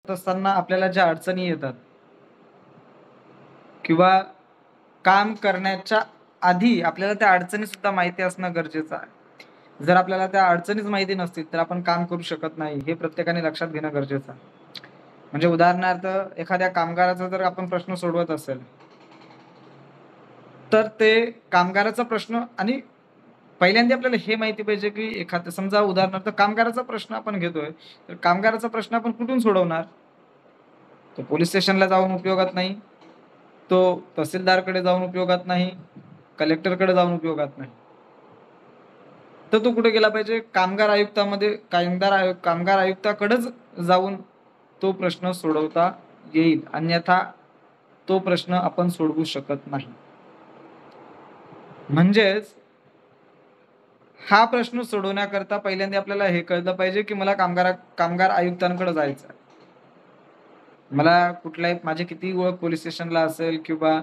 असताना आपल्याला ज्या अडचणी येतात किंवा काम करण्याच्या आधी आपल्याला त्या अडचणी सुद्धा माहिती असणं गरजेचं आहे. जर आपल्याला त्या अडचणीच माहिती नसतील, तर आपण काम करू शकत नाही. हे प्रत्येकाने लक्षात घेणं गरजेचं आहे. म्हणजे उदाहरणार्थ एखाद्या कामगाराचा जर आपण प्रश्न सोडवत असेल, तर ते कामगाराचा प्रश्न आणि पहिल्यांदा आपल्याला हे माहिती पाहिजे, की एखादा समजा उदाहरणार्थ कामगाराचा प्रश्न आपण घेतोय, तर कामगाराचा प्रश्न आपण कुठून सोडवणार? तो पोलिस स्टेशनला जाऊन उपयोगात नाही. तो तहसीलदारकडे जाऊन उपयोगात नाही. कलेक्टरकडे जाऊन उपयोगात नाही. तर तो कुठे गेला पाहिजे? कामगार आयुक्ताकडेच जाऊन तो प्रश्न सोडवता येईल. अन्यथा तो प्रश्न आपण सोडवू शकत नाही. म्हणजेच हा प्रश्न सोडवण्याकरता पहिल्यांदा आपल्याला हे कळलं पाहिजे, की मला कामगार आयुक्तांकडे जायचं आहे. मला कुठल्याही माझी कितीही ओळख पोलिस स्टेशनला असेल किंवा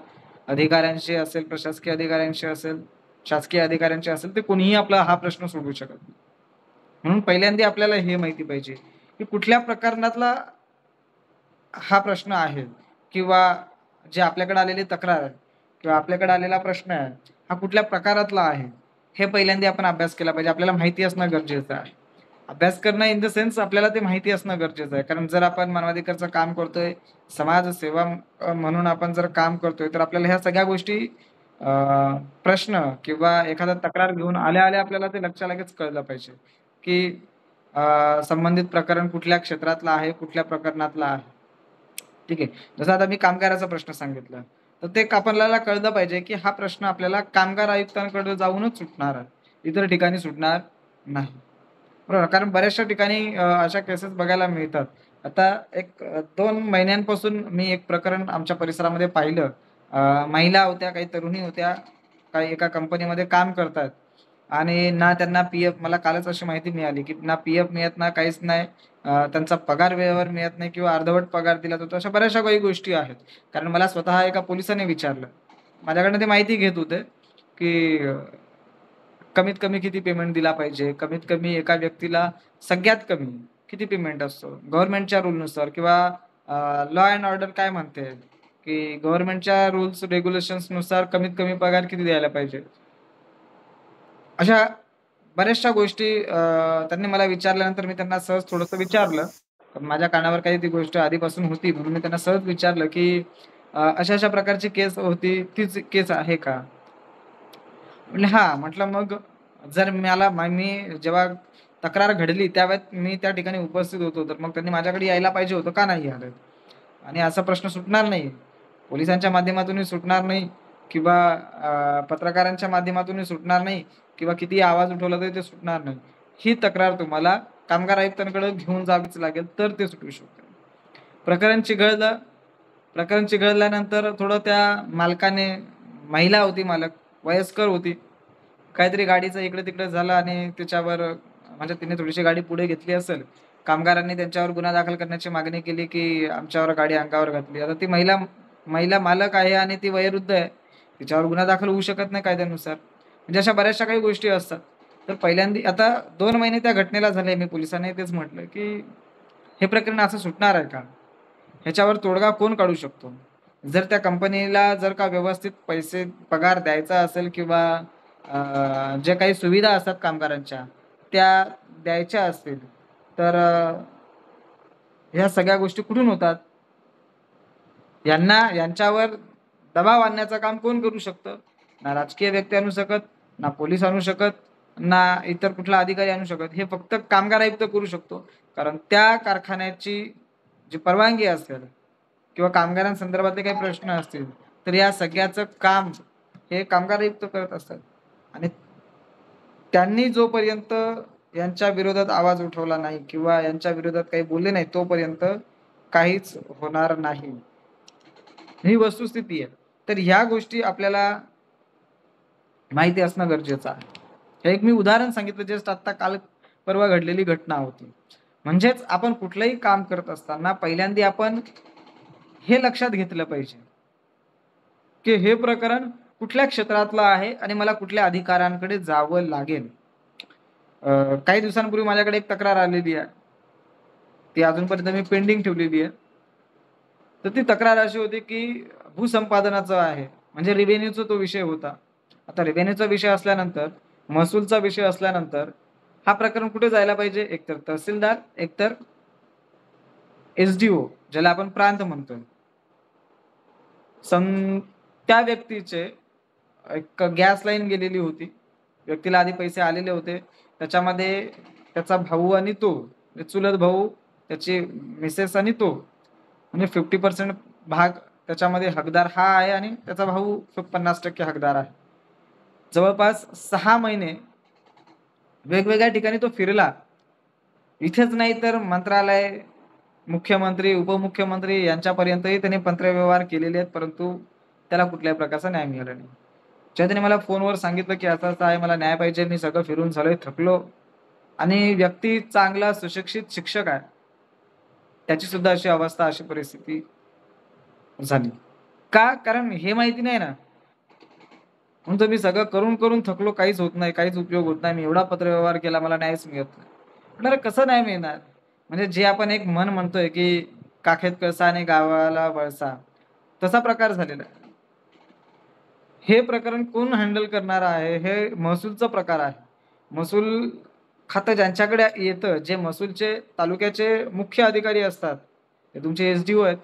अधिकाऱ्यांशी असेल, प्रशासकीय अधिकाऱ्यांशी असेल, शासकीय अधिकाऱ्यांशी असेल, ते कोणीही आपला हा प्रश्न सोडवू शकत नाही. म्हणून पहिल्यांदा आपल्याला हे माहिती पाहिजे, की कुठल्या प्रकरणातला हा प्रश्न आहे किंवा जे आपल्याकडे आलेली तक्रार आहे किंवा आपल्याकडे आलेला प्रश्न आहे, हा कुठल्या प्रकारातला आहे, हे पहिल्यांदा आपण अभ्यास केला पाहिजे. आपल्याला माहिती असणं गरजेचं आहे. अभ्यास करणं इन द सेन्स आपल्याला ते माहिती असणं गरजेचं आहे. कारण जर आपण मानवाधिकारचं काम करतोय, समाजसेवा म्हणून आपण जर काम करतोय, तर आपल्याला ह्या सगळ्या गोष्टी अ, प्रश्न किंवा एखादा तक्रार घेऊन आल्या-आल्या आपल्याला ते लगेच कळलं पाहिजे, की संबंधित प्रकरण कुठल्या क्षेत्रातलं आहे, कुठल्या प्रकरणातलं आहे. ठीक आहे. जसं आता मी कामगाराचा प्रश्न सांगितला. तर ते आपल्याला कळलं पाहिजे, की हा प्रश्न आपल्याला कामगार आयुक्तांकडे जाऊनच सुटणार आहे. इतर ठिकाणी सुटणार नाही. बरोबर. कारण बऱ्याचशा ठिकाणी अशा केसेस बघायला मिळतात. आता 2 महिन्यांपासून मी एक प्रकरण आमच्या परिसरामध्ये पाहिलं. महिला होत्या, काही तरुणी होत्या, काही एका कंपनीमध्ये काम करतायत आणि ना त्यांना पी-एफ मला कालच अशी माहिती मिळाली, की ना पी-एफ मिळत ना काहीच नाही. त्यांचा पगार वेळेवर मिळत नाही किंवा अर्धवट पगार दिला जातो. अशा बऱ्याचशा काही गोष्टी आहेत. कारण मला स्वतः एका पोलिसाने विचारलं. माझ्याकडनं ते माहिती घेत होते, की कमीत कमी किती पेमेंट दिला पाहिजे? कमीत कमी एका व्यक्तीला सगळ्यात कमी किती पेमेंट असतो? गव्हर्नमेंटच्या रूलनुसार किंवा लॉ एंड ऑर्डर काय म्हणते, की गव्हर्नमेंटच्या रूल्स रेग्युलेशन्सनुसार कमीत कमी पगार किती द्यायला पाहिजे? अशा बऱ्याचशा गोष्टी त्यांनी मला विचारल्यानंतर मी त्यांना सहज थोडंसं विचारलं. पण माझ्या कानावर काही ती गोष्ट आधीपासून होती म्हणून मी त्यांना सहज विचारलं, की अशा-अशा प्रकारची केस होती, तीच केस आहे का? म्हणले, "हां." म्हटलं, "मग जर मी जेव्हा तक्रार घडली त्यावेळेत मी त्या ठिकाणी उपस्थित होतो, तर मग त्यांनी माझ्याकडे यायला पाहिजे होतं, का नाही आलं? आणि असा प्रश्न सुटणार नाही. पोलिसांच्या माध्यमातूनही सुटणार नाही किंवा पत्रकारांच्या माध्यमातूनही सुटणार नाही किंवा कितीही आवाज उठवला तरी ते सुटणार नाही. ही तक्रार तुम्हाला कामगार आयुक्तांकडे घेऊन जावीच लागेल, तर ते सुटू शकते." प्रकरण चिघळलं. प्रकरण चिघळल्यानंतर थोडं त्या मालकाने महिला होती मालक, वयस्कर होती. काहीतरी गाडीचं इकडं-तिकडं झालं आणि त्याच्यावर म्हणजे तिने थोडीशी गाडी पुढे घेतली असेल. कामगारांनी त्यांच्यावर गुन्हा दाखल करण्याची मागणी केली, की आमच्यावर गाडी अंगावर घातली. आता ती महिला महिला मालक आहे आणि ती वयोवृद्ध आहे. तिच्यावर गुन्हा दाखल होऊ शकत नाही कायद्यानुसार. म्हणजे अशा बऱ्याचशा काही गोष्टी असतात. तर पहिल्यांदा आता 2 महिने त्या घटनेला झाले. मी पोलिसांनाही तेच म्हटलं, की हे प्रकरण असं सुटणार आहे का? ह्याच्यावर तोडगा कोण काढू शकतो? जर त्या कंपनीला जर का व्यवस्थित पगार द्यायचा असेल किंवा ज्या काही सुविधा असतात कामगारांच्या, त्या द्यायच्या असतील, तर ह्या सगळ्या गोष्टी कुठून होतात? यांच्यावर दबाव आणण्याचं काम कोण करू शकतं? ना राजकीय व्यक्ती आणू शकत, ना पोलीस आणू शकत, ना इतर कुठला अधिकारी आणू शकत. हे फक्त कामगार आयुक्त करू शकतो. कारण त्या कारखान्याची जी परवानगी असेल किंवा कामगारांसंदर्भातले काही प्रश्न असतील, तर या सगळ्याचं काम हे कामगार आयुक्त करत असतात. आणि त्यांनी जोपर्यंत यांच्या विरोधात आवाज उठवला नाही किंवा यांच्या विरोधात काही बोलले नाही, तोपर्यंत काहीच होणार नाही. ही वस्तुस्थिती आहे. तर ह्या गोष्टी आपल्याला माहिती असणं गरजेचं आहे. हे एक मी उदाहरण सांगितलं जस्ट आत्ता काल परवा घडलेली घटना होती. म्हणजेच आपण कुठलंही काम करत असताना पहिल्यांदा आपण हे लक्षात घेतलं पाहिजे, की हे प्रकरण कुठल्या क्षेत्रातलं आहे आणि मला कुठल्या अधिकाऱ्यांकडे जावं लागेल. काही दिवसांपूर्वी माझ्याकडे एक तक्रार आलेली आहे. ती अजूनपर्यंत मी पेंडिंग ठेवलेली आहे. तर ती तक्रार अशी होती की भूसंपादनाचा आहे, म्हणजे रेव्हेन्यूचा तो विषय होता. आता रेव्हेन्यूचा विषय असल्यानंतर, महसूलचा विषय असल्यानंतर हा प्रकरण कुठे जायला पाहिजे? एकतर तहसीलदार, एकतर एस-डी-ओ, ज्याला आपण प्रांत म्हणतो. त्या व्यक्तीचे एक गॅस लाईन गेलेली होती. व्यक्तीला आधी पैसे आलेले होते. त्याच्यामध्ये त्याचा भाऊ आणि तो, म्हणजे चुलत भाऊ, त्याची मिसेस आणि तो, म्हणजे 50% भाग त्याच्यामध्ये हकदार हा आहे आणि त्याचा भाऊ 50% हकदार आहे. जवळपास 6 महिने वेगवेगळ्या ठिकाणी तो फिरला. इथेच नाही तर मंत्रालय, मुख्यमंत्री, उपमुख्यमंत्री यांच्यापर्यंतही त्याने पत्रव्यवहार केलेले आहेत, परंतु त्याला कुठल्याही प्रकारचा न्याय मिळाला नाही. जेव्हा त्याने मला फोनवर सांगितलं, की असं-असं आहे, मला न्याय पाहिजे, मी सगळं फिरून झालोय, थकलो आणि व्यक्ती चांगला सुशिक्षित शिक्षक आहे. त्याची सुद्धा अशी अवस्था, अशी परिस्थिती झाली. का? कारण हे माहिती नाही ना. म्हणतो मी सगळं करून थकलो, काहीच होत नाही, काहीच उपयोग होत नाही. मी एवढा पत्रव्यवहार केला, मला न्यायच मिळत नाही. म्हटलं अरे कसं नाही मिळणार? म्हणजे जे आपण एक म्हण म्हणतोय, की "काखेत कळसा आणि गावाला वळसा", तसा प्रकार झालेला आहे. हे प्रकरण कोण हँडल करणार आहे? हे महसूलचा प्रकार आहे. महसूल खातं ज्यांच्याकडे येतं, जे महसूलचे तालुक्याचे मुख्य अधिकारी असतात, ते तुमचे एस-डी-ओ आहेत,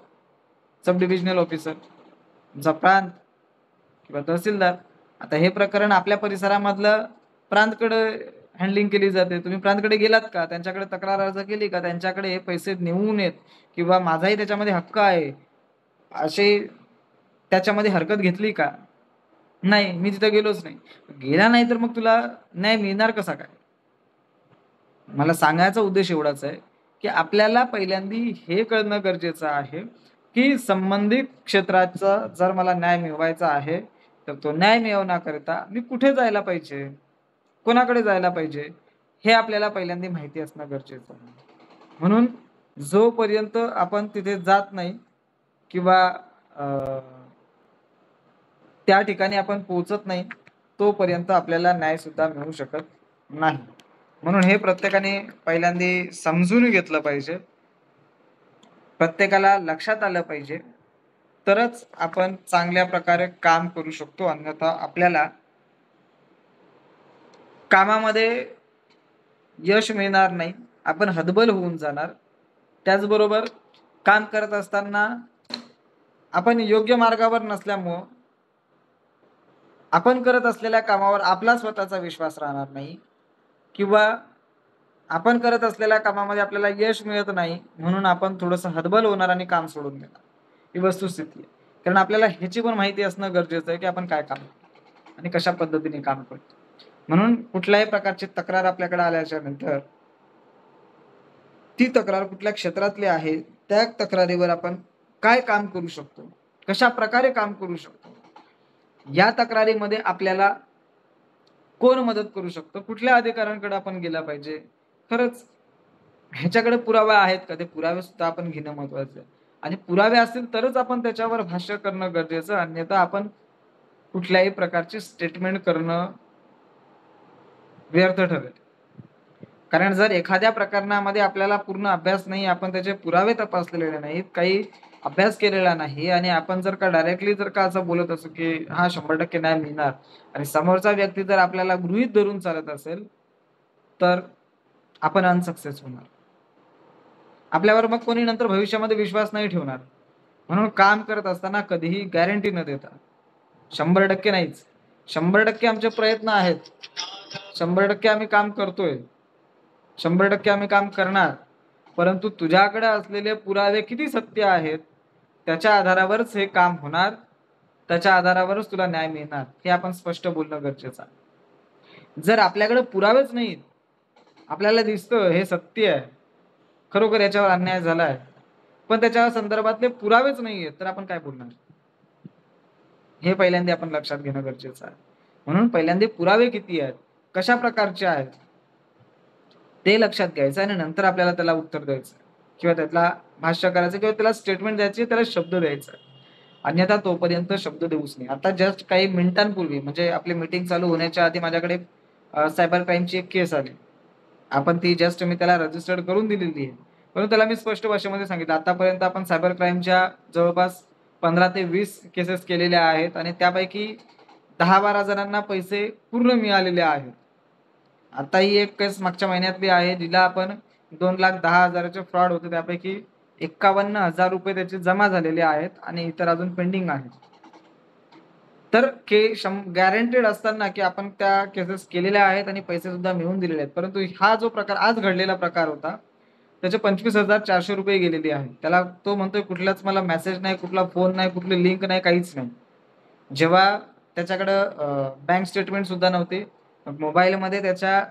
सब डिव्हिजनल ऑफिसर, तुमचा प्रांत किंवा तहसीलदार. आता हे प्रकरण आपल्या परिसरामधलं प्रांतकडे हँडलिंग केली जाते. तुम्ही प्रांतकडे गेलात का? त्यांच्याकडे तक्रार अर्ज केली का? त्यांच्याकडे हे पैसे नेऊ नयेत किंवा माझाही त्याच्यामध्ये हक्क आहे, अशी त्याच्यामध्ये हरकत घेतली का? नाही, मी तिथे गेलोच नाही. गेला नाही तर मग तुला न्याय मिळणार कसा काय? मला सांगायचा उद्देश एवढाच आहे, की आपल्याला पहिल्यांदा हे कळणं गरजेचं आहे, की संबंधित क्षेत्राचा जर मला न्याय मिळवायचा आहे, तर तो न्याय मिळवण्याकरिता मी कुठे जायला पाहिजे? कोणाकडे जायला पाहिजे? हे आपल्याला पहिल्यांदा माहिती असणं गरजेचं आहे. म्हणून जोपर्यंत आपण तिथे जात नाही किंवा अ, त्या ठिकाणी आपण पोहोचत नाही, तोपर्यंत आपल्याला न्यायसुद्धा मिळू शकत नाही. म्हणून हे प्रत्येकाने पहिल्यांदा समजून घेतलं पाहिजे. प्रत्येकाला लक्षात आलं पाहिजे. तरच आपण चांगल्या प्रकारे काम करू शकतो. अन्यथा आपल्याला कामामध्ये यश मिळणार नाही. आपण हतबल होऊन जाणार. त्याचबरोबर काम करत असताना आपण योग्य मार्गावर नसल्यामुळं आपण करत असलेल्या कामावर आपला स्वतःचा विश्वास राहणार नाही किंवा आपण करत असलेल्या कामामध्ये आपल्याला यश मिळत नाही, म्हणून आपण थोडंसं हतबल होणार आणि काम सोडून देणार. ही वस्तुस्थिती आहे. कारण आपल्याला ह्याची पण माहिती असणं गरजेचं आहे, की आपण काय काम करतो आणि कशा पद्धतीने काम करतो. म्हणून कुठल्याही प्रकारची तक्रार आपल्याकडे आल्याच्या नंतर ती तक्रार कुठल्या क्षेत्रातली आहे, त्या तक्रारीवर आपण काय काम करू शकतो, कशाप्रकारे काम करू शकतो, या तक्रारीमध्ये आपल्याला कोण मदत करू शकतं, कुठल्या अधिकाऱ्यांकडे आपण गेला पाहिजे. खरंच ह्याच्याकडे पुरावे आहेत का? ते पुरावे सुद्धा आपण घेणं महत्त्वाचं आहे. आणि पुरावे असतील तरच आपण त्याच्यावर भाष्य करणं गरजेचं. अन्यथा आपण कुठल्याही प्रकारची स्टेटमेंट करणं व्यर्थ ठरेल. कारण जर एखाद्या प्रकरणामध्ये आपल्याला पूर्ण अभ्यास नाही, आपण त्याचे पुरावे तपासलेले नाहीत, काही अभ्यास केलेला नाही आणि आपण जर का डायरेक्टली जर का असं बोलत असू, की हां 100% न्याय मिळणार आणि समोरचा व्यक्ती जर आपल्याला गृहीत धरून चालत असेल, तर आपण अनसक्सेस होणार. आपल्यावर मग कोणी नंतर भविष्यामध्ये विश्वास नाही ठेवणार. म्हणून काम करत असताना कधीही गॅरंटी न देता 100% नाहीच. 100% आमचे प्रयत्न आहेत. 100% आम्ही काम करतोय. 100% आम्ही काम करणार. परंतु तुझ्याकडे असलेले पुरावे किती सत्य आहेत, त्याच्या आधारावरच हे काम होणार. त्याच्या आधारावरच तुला न्याय मिळणार. हे आपण स्पष्ट बोलणं गरजेचं आहे. जर आपल्याकडे पुरावेच नाहीत, आपल्याला दिसतं हे सत्य आहे, खरोखर याच्यावर अन्याय झालाय, पण त्याच्या संदर्भातले पुरावेच नाहीयेत, तर आपण काय बोलणार? हे पहिल्यांदा आपण लक्षात घेणं गरजेचं आहे. म्हणून पहिल्यांदा पुरावे किती आहेत, कशा प्रकारचे आहेत, ते लक्षात घ्यायचं आणि नंतर आपल्याला त्याला उत्तर द्यायचं किंवा त्यातला भाष्य करायचं किंवा त्याला स्टेटमेंट द्यायची, त्याला शब्द द्यायचा. अन्यथा तोपर्यंत शब्द देऊच नाही. आता जस्ट काही मिनिटांपूर्वी म्हणजे आपली मीटिंग चालू होण्याच्या आधी माझ्याकडे सायबर क्राईमची एक केस आली. आपण ती जस्ट मी त्याला रजिस्टर्ड करून दिलेली आहे. परंतु त्याला मी स्पष्ट भाषेमध्ये सांगितलं, आतापर्यंत आपण सायबर क्राईमच्या जवळपास 15 ते 20 केसेस केलेल्या आहेत आणि त्यापैकी 10-12 जणांना पैसे पूर्ण मिळालेले आहेत. आता ही एक केस मागच्या महिन्यातली आहे, जिला आपण 2,10,000 चे फ्रॉड होते. त्यापैकी ₹51,000 त्याचे जमा झालेले आहेत आणि इतर अजून पेंडिंग आहेत. तर गॅरंटेड असताना, की आपण त्या केसेस केलेल्या आहेत आणि पैसे सुद्धा मिळवून दिलेले आहेत. परंतु हा जो प्रकार आज घडलेला प्रकार होता, त्याचे ₹25,400 गेलेले आहेत. त्याला तो म्हणतोय कुठलाच मला मेसेज नाही, कुठला फोन नाही, कुठली लिंक नाही, काहीच नाही. जेव्हा त्याच्याकडं बँक स्टेटमेंट सुद्धा नव्हते. मोबाईलमध्ये त्याच्या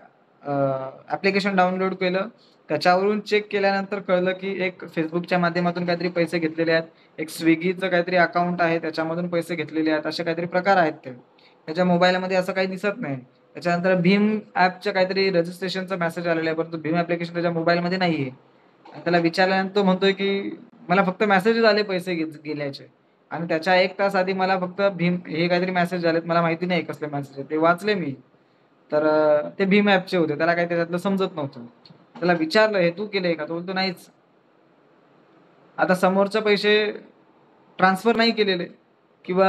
ॲप्लिकेशन डाउनलोड केलं. त्याच्यावरून चेक केल्यानंतर कळलं, की एक Facebookच्या माध्यमातून काहीतरी पैसे घेतलेले आहेत. एक Swiggyचं काहीतरी अकाउंट आहे, त्याच्यामधून पैसे घेतलेले आहेत. असे काहीतरी प्रकार आहेत ते. त्याच्या मोबाईलमध्ये असं काही दिसत नाही. त्याच्यानंतर भीम ॲपचं काहीतरी रजिस्ट्रेशनचा मेसेज आलेला आहे, परंतु भीम ॲप्लिकेशन त्याच्या मोबाईलमध्ये नाहीये. आणि त्याला विचारल्यानंतर तो म्हणतोय, की मला फक्त मेसेजेस आले पैसे गेल्याचे. आणि त्याच्या 1 तास आधी मला फक्त भीम हे काहीतरी मेसेज आलेत. मला माहिती नाही कसले मेसेज आहेत. ते वाचले मी. तर ते भीम ॲपचे होते. त्याला काही त्याच्यातलं समजत नव्हतं. त्याला विचारलं, "हे तू केलंय का?" तो बोलतो, "नाहीच." आता समोरचे पैसे ट्रान्सफर नाही केलेले किंवा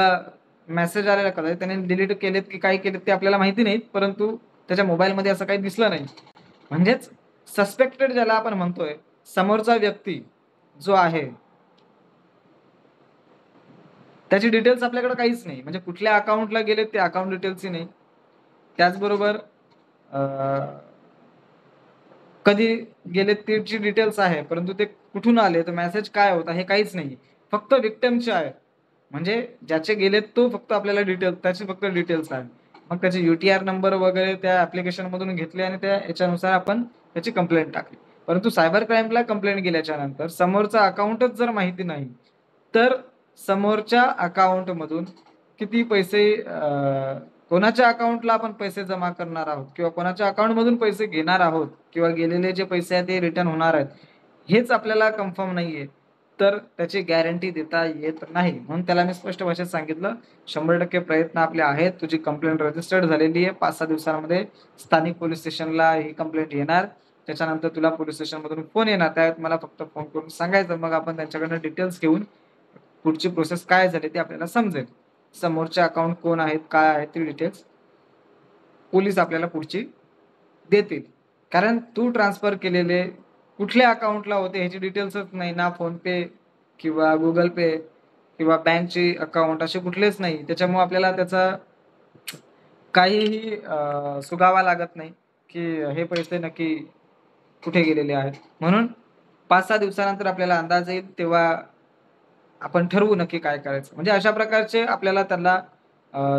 मेसेज आलेला कदाचित त्याने डिलीट केलेत की काय केलेत ते आपल्याला माहिती नाहीत. परंतु त्याच्या मोबाईलमध्ये असं काही दिसलं नाही. म्हणजेच सस्पेक्टेड ज्याला आपण म्हणतोय, समोरचा व्यक्ती जो आहे त्याची डिटेल्स आपल्याकडे काहीच नाही. म्हणजे कुठल्या अकाउंटला गेलेत ते अकाउंट डिटेल्सही नाही. त्याचबरोबर अ, कधी गेलेत त्याची डिटेल्स आहे, परंतु ते कुठून आले, तो मेसेज काय होता हे काहीच नाही. फक्त व्हिक्टिमचे आहे. म्हणजे ज्याचे गेलेत तो फक्त आपल्याला त्याचे फक्त डिटेल्स आहे. मग त्याचे यू-टी-आर नंबर वगैरे त्या ॲप्लिकेशनमधून घेतले आणि त्या याच्यानुसार आपण त्याची कंप्लेंट टाकली. परंतु सायबर क्राईमला कंप्लेंट केल्याच्यानंतर समोरचा अकाउंटच जर माहिती नाही, तर समोरच्या अकाउंटमधून किती पैसे कोणाच्या अकाउंटला आपण पैसे जमा करणार आहोत किंवा कोणाच्या अकाउंटमधून पैसे घेणार आहोत किंवा गेलेले जे पैसे आहेत ते रिटर्न होणार आहेत, हेच आपल्याला कन्फर्म नाहीये. तर त्याची गॅरंटी देता येत नाही. म्हणून त्याला मी स्पष्ट भाषेत सांगितलं, 100% प्रयत्न आपले आहेत. तुझी कंप्लेंट रजिस्टर्ड झालेली आहे. 5-6 दिवसांमध्ये स्थानिक पोलिस स्टेशनला ही कंप्लेंट येणार. त्याच्यानंतर तुला पोलिस स्टेशनमधून फोन येणार. त्यावेळेत मला फक्त फोन करून सांगायचं. मग आपण त्यांच्याकडनं डिटेल्स घेऊन पुढची प्रोसेस काय झाली ते आपल्याला समजेल. समोरचे अकाउंट कोण आहेत, काय आहेत ती डिटेल्स पोलीस आपल्याला पुढची देतील. कारण तू ट्रान्सफर केलेले कुठल्या अकाउंटला होते ह्याची डिटेल्सच नाही. ना फोनपे किंवा Google Pay किंवा बँकचे अकाउंट असे कुठलेच नाही. त्याच्यामुळे आपल्याला त्याचा काहीही सुगावा लागत नाही, की हे पैसे नक्की कुठे गेलेले आहेत. म्हणून 5-6 दिवसानंतर आपल्याला अंदाज येईल तेव्हा आपण ठरवू नक्की काय करायचं. म्हणजे अशा प्रकारचे आपल्याला त्याला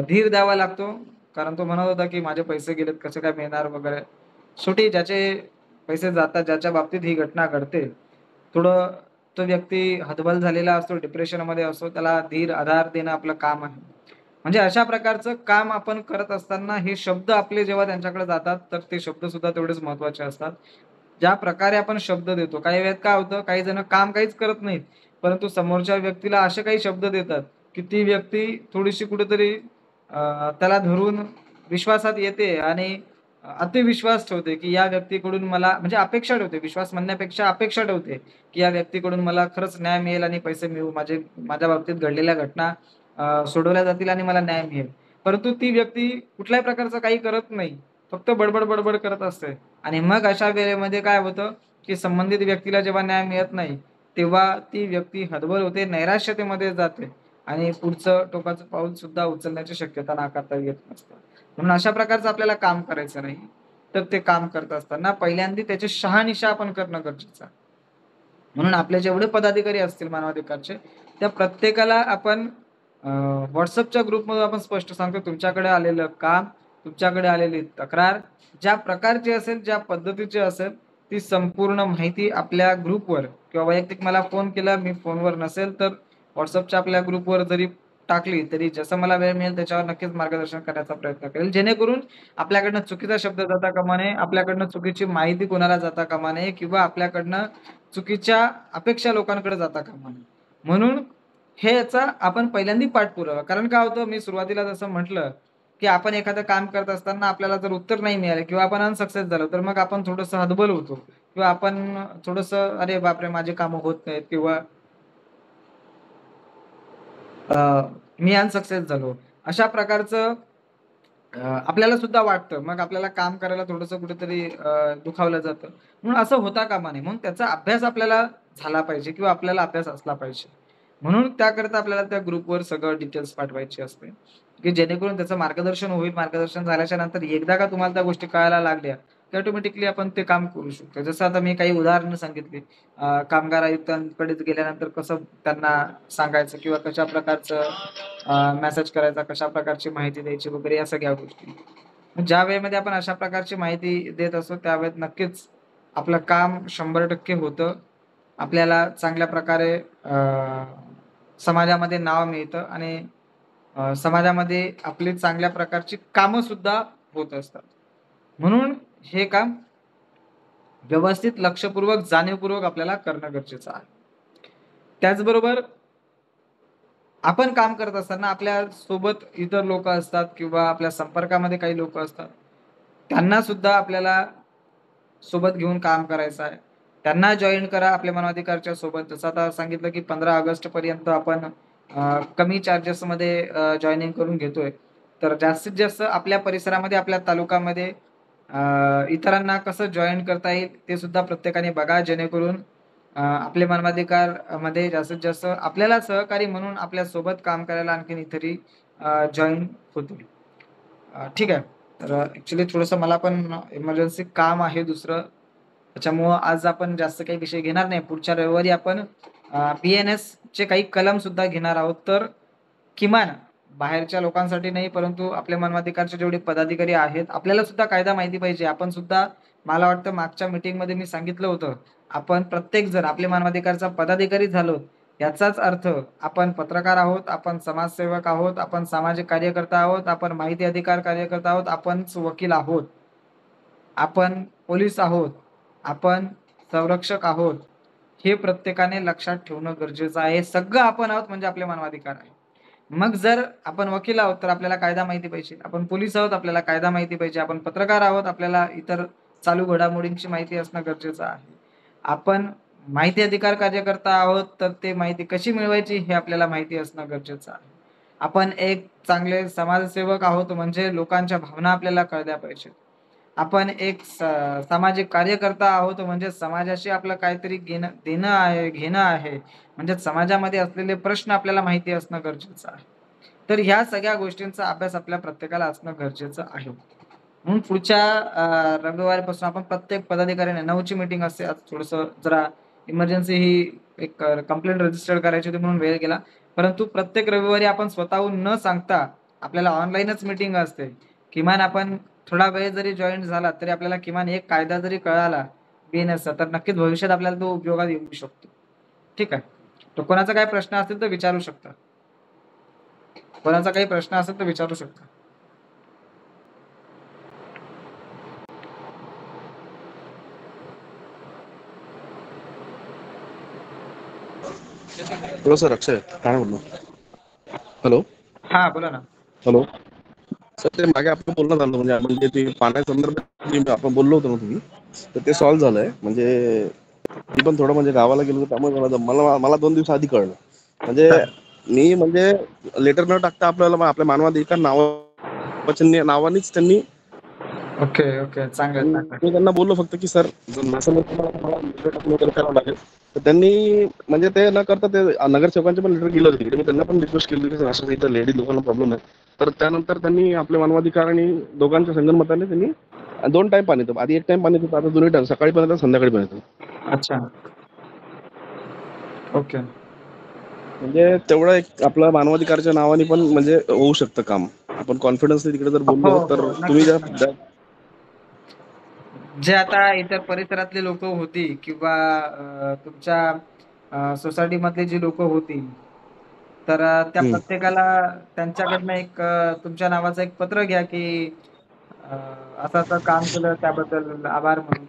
धीर द्यावा लागतो. कारण तो म्हणत होता, की माझे पैसे गेलेत कसे काय मिळणार वगैरे. शेवटी ज्याचे पैसे जातात, ज्याच्या बाबतीत ही घटना घडते, थोडं तो व्यक्ती हतबल झालेला असतो, डिप्रेशनमध्ये असतो. त्याला धीर, आधार देणं आपलं काम आहे. म्हणजे अशा प्रकारचं काम आपण करत असताना हे शब्द आपले जेव्हा त्यांच्याकडे जातात, तर ते शब्द सुद्धा तेवढेच महत्त्वाचे असतात. ज्या प्रकारे आपण शब्द देतो, काही वेळेत काय होतं, काही जण काम काहीच करत नाहीत. परंतु समोरच्या व्यक्तीला असे काही शब्द देतात, की ती व्यक्ती थोडीशी कुठेतरी त्याला धरून विश्वासात येते आणि अतिविश्वास ठेवते, की या व्यक्तीकडून मला म्हणजे अपेक्षा ठेवते. विश्वास म्हणण्यापेक्षा अपेक्षा ठेवते, की या व्यक्तीकडून मला खरंच न्याय मिळेल आणि पैसे मिळवू. माझ्या बाबतीत घडलेल्या घटना सोडवल्या जातील आणि मला न्याय मिळेल. परंतु ती व्यक्ती कुठल्याही प्रकारचं काही करत नाही. फक्त बडबड करत असते आणि मग अशा वेळेमध्ये काय होतं, की संबंधित व्यक्तीला जेव्हा न्याय मिळत नाही, तेव्हा ती व्यक्ती हतबल होते, नैराश्यतेमध्ये जाते आणि पुढचं टोकाचं पाऊल सुद्धा उचलण्याची शक्यता नाकारता येत नसते. म्हणून अशा प्रकारचं आपल्याला काम करायचं नाही. तर ते काम करत असताना पहिल्यांदा त्याची शहानिशा आपण करणं गरजेचं आहे. म्हणून आपले जेवढे पदाधिकारी असतील मानवाधिकारचे, त्या प्रत्येकाला आपण WhatsAppच्या ग्रुपमध्ये आपण स्पष्ट सांगतो, तुमच्याकडे आलेलं काम, तुमच्याकडे आलेली तक्रार, ज्या प्रकारची असेल, ज्या पद्धतीची असेल, ती संपूर्ण माहिती आपल्या ग्रुपवर किंवा वैयक्तिक मला फोन केला, मी फोनवर नसेल, तर WhatsAppच्या आपल्या ग्रुपवर जरी टाकली, तरी जसं मला वेळ मिळेल त्याच्यावर नक्कीच मार्गदर्शन करण्याचा प्रयत्न करेल. जेणेकरून आपल्याकडनं चुकीचा शब्द जाता कामा नये, आपल्याकडनं चुकीची माहिती कोणाला जाता कामा नये किंवा आपल्याकडनं चुकीच्या अपेक्षा लोकांकडे जाता कामा नये. म्हणून हे याचा आपण पहिल्यांदा पाठपुरावा कारण काय होतं मी सुरुवातीला जसं म्हटलं, की आपण एखादं काम करत असताना आपल्याला जर उत्तर नाही मिळालं किंवा आपण अनसक्सेस झालो, तर मग आपण थोडंसं हतबल होतो किंवा आपण थोडंसं "अरे बापरे! माझी कामं होत नाहीत" किंवा "मी अनसक्सेस झालो." अशा प्रकारचं आपल्याला सुद्धा वाटतं. मग आपल्याला काम करायला थोडंसं कुठेतरी दुखावलं जातं. म्हणून असं होता कामा नये. म्हणून त्याचा अभ्यास आपल्याला झाला पाहिजे किंवा आपल्याला अभ्यास असला पाहिजे. म्हणून त्याकरता आपल्याला त्या ग्रुपवर सगळं डिटेल्स पाठवायची असते, की जेणेकरून त्याचं मार्गदर्शन होईल. मार्गदर्शन झाल्याच्या नंतर एकदा का तुम्हाला त्या गोष्टी कळायला लागल्या, की ऑटोमॅटिकली आपण ते काम करू शकतो. जसं आता मी काही उदाहरणं सांगितली. कामगार आयुक्तांकडे गेल्यानंतर कसं त्यांना सांगायचं किंवा कशा प्रकारचं मेसेज करायचा, कशा प्रकारची माहिती द्यायची वगैरे या सगळ्या गोष्टी. ज्या वेळेमध्ये आपण अशा प्रकारची माहिती देत असतो, त्यावेळेत नक्कीच आपलं काम 100% होतं. आपल्याला चांगल्या प्रकारे समाजामध्ये नाव मिळतं आणि समाजामध्ये आपली चांगल्या प्रकारची कामं सुद्धा होत असतात. म्हणून हे काम व्यवस्थित, लक्षपूर्वक, जाणीवपूर्वक आपल्याला करणं गरजेचं आहे. त्याचबरोबर आपण काम करत असताना आपल्या सोबत इतर लोकं असतात किंवा आपल्या संपर्कामध्ये काही लोकं असतात. त्यांना सुद्धा आपल्याला सोबत घेऊन काम करायचं आहे. त्यांना जॉइन करा आपल्या मानवाधिकारच्या सोबत. जसं आता सांगितलं, की 15 ऑगस्टपर्यंत आपण कमी चार्जेसमध्ये जॉइनिंग करून घेतोय. तर जास्तीत जास्त आपल्या परिसरामध्ये, आपल्या तालुक्यामध्ये इतरांना कसं जॉइन करता येईल ते सुद्धा प्रत्येकाने बघा. जेणेकरून आपले मानवाधिकार मध्ये जास्तीत जास्त आपल्याला सहकारी म्हणून आपल्यासोबत काम करायला आणखीन इतरही जॉइन होतील. ठीक आहे. तर थोडंसं मला पण इमर्जन्सी काम आहे दुसरं. त्याच्यामुळं आज आपण जास्त काही विषय घेणार नाही. पुढच्या रविवारी आपण बी-एन-एसचे काही कलम सुद्धा घेणार आहोत. तर किमान बाहेरच्या लोकांसाठी नाही, परंतु आपल्या मानवाधिकारचे जेवढे पदाधिकारी आहेत, आपल्याला सुद्धा कायदा माहिती पाहिजे. आपण सुद्धा मला वाटतं मागच्या मीटिंगमध्ये मी सांगितलं होतं, आपण प्रत्येक जण आपले मानवाधिकारचा पदाधिकारी झालो, याचाच अर्थ आपण पत्रकार आहोत, आपण समाजसेवक आहोत, आपण सामाजिक कार्यकर्ता आहोत, आपण माहिती अधिकार कार्यकर्ता आहोत, आपण वकील आहोत, आपण पोलीस आहोत, आपण संरक्षक आहोत. हे प्रत्येकाने लक्षात ठेवणं गरजेचं आहे. सगळं आपण आहोत म्हणजे आपले मानवाधिकार आहे. मग जर आपण वकील आहोत, तर आपल्याला कायदा माहिती पाहिजे. आपण पोलीस आहोत, आपल्याला कायदा माहिती पाहिजे. आपण पत्रकार आहोत, आपल्याला इतर चालू घडामोडींची माहिती असणं गरजेचं आहे. आपण माहिती अधिकार कार्यकर्ता आहोत, तर ते माहिती कशी मिळवायची हे आपल्याला माहिती असणं गरजेचं आहे. आपण एक चांगले समाजसेवक आहोत, म्हणजे लोकांच्या भावना आपल्याला कळल्या पाहिजेत. आपण एक सामाजिक कार्यकर्ता आहोत, म्हणजे समाजाशी आपलं काहीतरी देणं आहे, घेणं आहे. म्हणजे समाजामध्ये असलेले प्रश्न आपल्याला माहिती असणं गरजेचं आहे. तर ह्या सगळ्या गोष्टींचा अभ्यास आपल्या प्रत्येकाला असणं गरजेचं आहे. म्हणून पुढच्या रविवारीपासून आपण प्रत्येक पदाधिकाऱ्याने 9ची मीटिंग असते. आज थोडंसं जरा इमर्जन्सी ही एक कंप्लेंट रजिस्टर करायची होती म्हणून वेळ गेला. परंतु प्रत्येक रविवारी आपण स्वतःहून न सांगता आपल्याला ऑनलाईनच मीटिंग असते. किमान आपण थोडा वेळ जरी जॉइन झाला, तरी आपल्याला किमान एक कायदा जरी कळाला बी-एन-एसचा, तर नक्कीच भविष्यात आपल्याला तो उपयोगात येऊ शकतो. ठीक आहे. तर कोणाचा काही प्रश्न असेल तर विचारू शकता. कोणाचा काही प्रश्न असेल तर विचारू शकता. हॅलो सर, अक्षय काय बोललो. हॅलो हां, बोला ना. हॅलो सर, ते मागे आपलं बोलणं झालं म्हणजे आपण जे ते पाण्यासंदर्भात जे आपण बोललो होतो ना तुम्ही, तर ते सॉल्व्ह झालंय. म्हणजे मी पण थोडं म्हणजे गावाला गेलो होतो, त्यामुळे मला मला 2 दिवस आधी कळलं. म्हणजे चालेल. मी म्हणजे लेटर न टाकता आपल्याला आपल्या मानवाधिकार नावानेच त्यांनी. Okay, okay. चांगलं आहे, चांगलं मी आहे. त्यांना बोललो फक्त की सर असं तुम्हाला लेटर टाकून वगैरे करावं लागेल. तर त्यांनी म्हणजे ते न करता ते नगरसेवकांचे पण लेटर गेलं होतं तिकडे. मी त्यांना पण रिक्वेस्ट केली की सर असं इथं लेडीज लोकांना प्रॉब्लेम आहे. तर त्यानंतर त्यांनी आपल्या मानवाधिकार आणि दोघांच्या संगनमताने त्यांनी 2 टाइम पाणी येतं. आधी 1 टाइम पाणी येतं, आता 2 टाइम, सकाळी पण येतं, संध्याकाळी पण येतं. अच्छा. ओके. म्हणजे तेवढं एक आपल्या मानवाधिकारच्या नावाने पण म्हणजे होऊ शकतं काम. आपण कॉन्फिडन्सली तिकडे जर हो, बोललो तर हो. तुम्ही नक्कीच, ज्या नक्कीच. जे आता इतर परिसरातले लोकं होती किंवा तुमच्या सोसायटीमधली जी लोकं होती, तर त्या हम्म. प्रत्येकाला त्यांच्याकडनं एक तुमच्या नावाचं एक पत्र घ्या, की अ, असं-असं काम केलं त्याबद्दल आभार म्हणून.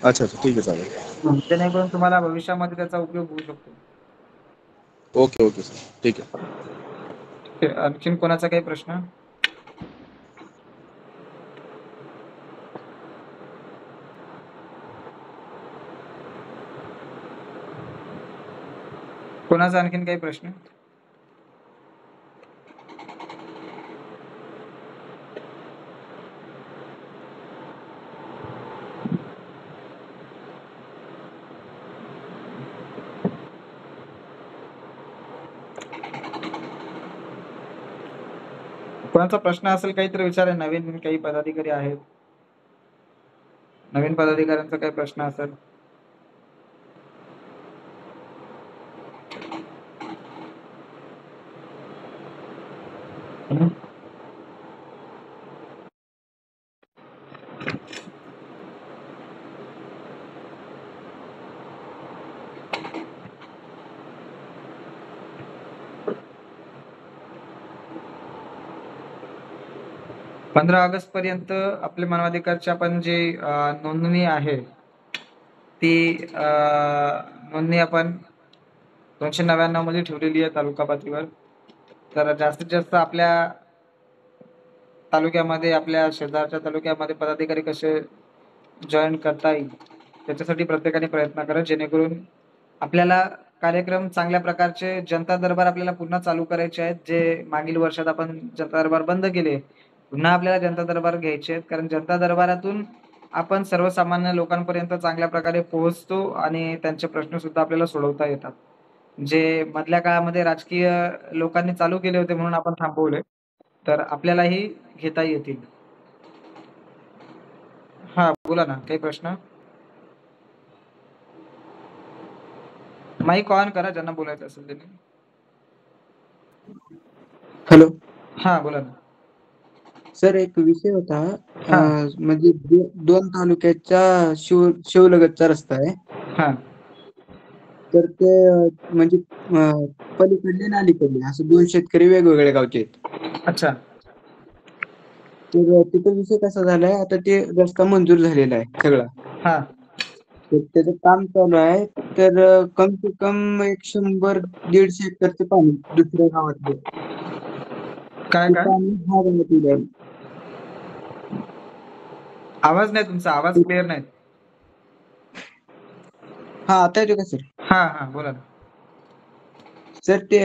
अच्छा अच्छा, ठीक आहे, चालेल. जेणेकरून तुम्हाला भविष्यामध्ये त्याचा उपयोग होऊ शकतो. ओके ओके सर, ठीक आहे. आणखीन कोणाचा काही प्रश्न? कोणाचा आणखीन काही प्रश्न? कोणाचा प्रश्न असेल काही तर विचारा. नवीन काही पदाधिकारी आहेत, नवीन पदाधिकाऱ्यांचा काही प्रश्न असेल? पंधरा ऑगस्ट पर्यंत आपले मानवाधिकारच्या आपण जे नोंदणी आहे ती नोंदणी आपण 299 मध्ये ठेवलेली आहे तालुका पातळीवर. तर जास्तीत जास्त आपल्या तालुक्यामध्ये, आपल्या शेजारच्या तालुक्यामध्ये पदाधिकारी कसे जॉईन करता येईल त्याच्यासाठी प्रत्येकाने प्रयत्न करा, जेणेकरून आपल्याला कार्यक्रम चांगल्या प्रकारचे जनता दरबार आपल्याला पुन्हा चालू करायचे आहेत. जे मागील वर्षात आपण जनता दरबार बंद केले, पुन्हा आपल्याला जनता दरबार घ्यायचे आहेत. कारण जनता दरबारातून आपण सर्वसामान्य लोकांपर्यंत चांगल्या प्रकारे पोहोचतो आणि त्यांचे प्रश्न सुद्धा आपल्याला सोडवता येतात. जे मधल्या काळामध्ये राजकीय लोकांनी चालू केले होते म्हणून आपण थांबवले, तर आपल्यालाही घेता येतील. हा, बोला ना, काही प्रश्न? माईक ऑन करा ज्यांना बोलायचं असेल त्यांनी. हॅलो हा, बोला ना. सर, एक विषय होता. हा. म्हणजे दोन तालुक्याच्या शिवलगतचा रस्ता आहे. हा. तर ते म्हणजे पलीकडले आणि अलीकडले असं दोन शेतकरी वेगवेगळ्या गावचे आहेत. अच्छा. तर तिथं विषय कसा झालाय, आता ते रस्ता मंजूर झालेला आहे सगळा. हा. तर त्याचं काम चालू आहे. तर कम से कम 100-150 एकरचं पाणी दुसऱ्या गावातलं काय ते काय पाणी ह्या गावात येईल आहे. आवाज नाही तुमचा, आवाज क्लिअर नाही. हा, आता येतो का सर? हा हा, बोला ना. सर, ते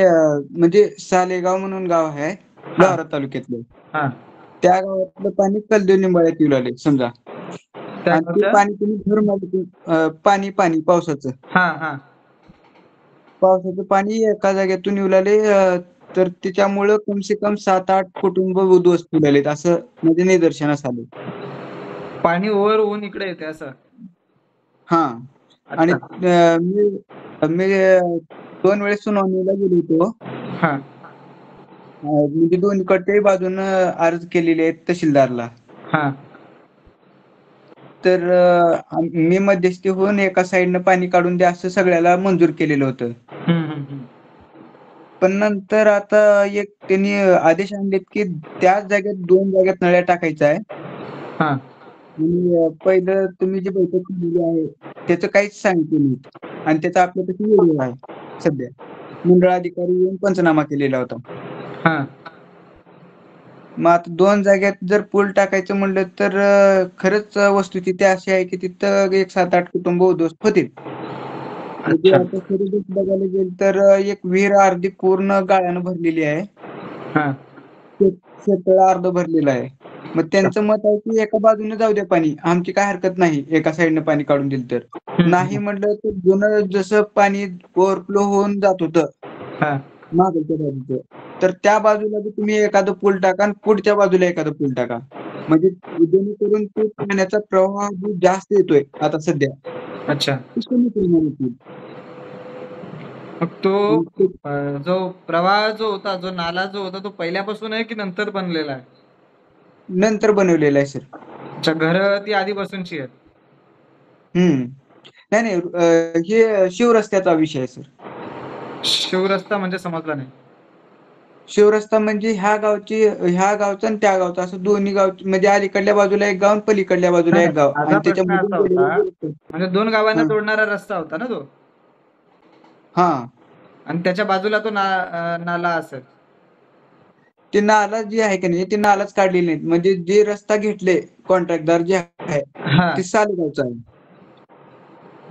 म्हणजे सालेगाव म्हणून गाव आहे लोहारा तालुक्यातलं. हा. त्या गावातलं पाणी कलदेव निंबाळ्यात येऊ लागले समजा. त्या आणि ते गावच्या? पाणी तुम्ही पाणी पावसाचं हा हा. पावसाचं पाणी एका जागेतून येऊ लागले. तर त्याच्यामुळं कम से कम 7-8 कुटुंब उद्ध्वस्त होऊ लागलेत असं म्हणजे निदर्शनास आले. पाणी ओव्हर होऊन इकडे येते असं? हा. आणि अच्छा. मी 2 वेळेस सुनावणीला गेलो होतो. हा. म्हणजे दोन्हीकडच्याही बाजूनं अर्ज केलेले आहेत तहसीलदारला. हा. तर मी मध्यस्थी होऊन एका साईडनं पाणी काढून द्या असं सगळ्याला मंजूर केलेलं होतं. पण नंतर आता एक त्यांनी आदेश आणलेत की त्याच जागेत 2 जागेत नळ्या टाकायच्या आहे. हा. आणि पहिलं तुम्ही जी बैठक केलेली आहे त्याचं काहीच सांगितलं नाही. आणि त्याचा आपल्यापाशी व्हिडिओ आहे सध्या. मंडळ अधिकारी येऊन पंचनामा केलेला होता. हा. मग आता 2 जागेत जर पूल टाकायचं म्हणलं तर खरंच वस्तुस्थिती अशी आहे की तिथं एक 7-8 कुटुंब उद्ध्वस्त होतील. म्हणजे अच्छा. आता खरं बघायला गेलं तर एक विहीर अर्धी पूर्ण गाळानं भरलेली आहे. हा. शेततळ अर्ध भरलेलं आहे. मग त्यांचं मत आहे की एका बाजूने जाऊ द्या पाणी, आमची काय हरकत नाही एका साईडनं पाणी काढून दिलं तर. नाही म्हटलं तर जुनं जसं पाणी ओव्हरफ्लो होऊन जात होतं हा. मागच्या बाजूचं, तर त्या बाजूला बी तुम्ही एखादं पूल टाका आणि पुढच्या बाजूला एखादं पूल टाका. म्हणजे जेणेकरून तो पाण्याचा प्रवाह जो जास्त येतोय आता सध्या अच्छा. तो कमी प्रमाणात येईल. मग तो जो प्रवाह जो होता, जो नाला जो होता, तो पहिल्यापासून आहे की नंतर बनलेला आहे? नंतर बनवलेला आहे सर. अच्छा, घर ती आधीपासूनची आहेत? नाही नाही, हे शिवरस्त्याचा विषय आहे सर. शिवरस्ता म्हणजे समजला नाही. शिवरस्ता म्हणजे ह्या गावचं आणि त्या गावचं असं दोन्ही गाव, म्हणजे अलीकडल्या बाजूला एक गाव आणि पलीकडल्या बाजूला एक गाव माझा आणि प्रश्न असा त्याच्यामधून होता, गेलेला रस्ता. म्हणजे 2 गावांना जोडणारा रस्ता होता ना तो? हा. आणि त्याच्या बाजूला तो नाला असेल? ते नाला जे आहे की नाही ते नालाच काढलेले नाहीत. म्हणजे जे रस्ता घेतले कॉन्ट्रॅक्टदार जे आहे हा ते सालेगावचं आहे.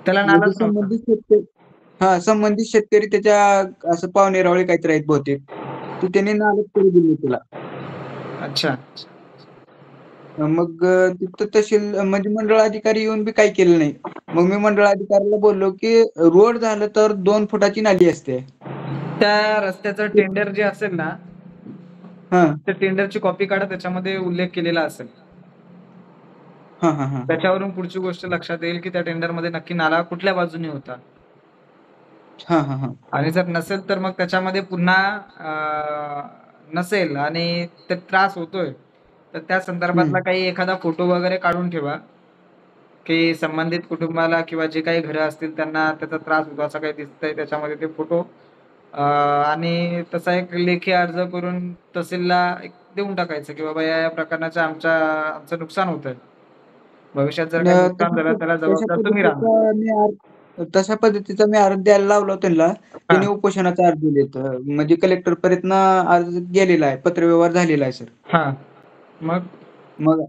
त्याला म्हणजे नालाच नव्हता. संबंधित शेतकरी त्याच्या असं पावणेरावळे काहीतरी आहेत बहुतेक. ते त्यांनी नालच करू दिली त्याला. अच्छा. मग तिथं तहसील म्हणजे मंडळ अधिकारी येऊन बी काही केलं नाही. मग मी मंडळ अधिकाऱ्याला बोललो की रोड झालं तर 2 फुटाची नाली असते. त्या रस्त्याचं टेंडर जे असेल ना, हा त्या टेंडरची कॉपी काढा, त्याच्यामध्ये उल्लेख केलेला असेल. हा हा हा त्याच्यावरून पुढची गोष्ट लक्षात येईल की त्या टेंडरमध्ये नक्की नाला कुठल्या बाजूने होता. हा हा हा आणि जर नसेल तर मग त्याच्यामध्ये पुन्हा नसेल आणि ते त्रास होतोय, तर त्या संदर्भातला काही एखादा फोटो वगैरे काढून ठेवा, की संबंधित कुटुंबाला किंवा जे काही घरं असतील त्यांना त्याचा त्रास होतो असं काही दिसतंय त्याच्यामध्ये ते फोटो आणि तसा एक लेखी अर्ज करून तहसीलला एक देऊन टाकायचं की बाबा या प्रकरणाचं आमचं नुकसान होतंय. भविष्यात जर काही नुकसान झालं त्याला जबाबदार तुम्ही राहणार. तशा पद्धतीचा मी अर्ज द्यायला लावला त्यांना. त्यांनी उपोषणाचा अर्ज दिलेत. म्हणजे कलेक्टर पर्यंत अर्ज गेलेला आहे, पत्रव्यवहार झालेला आहे सर. हा मग मग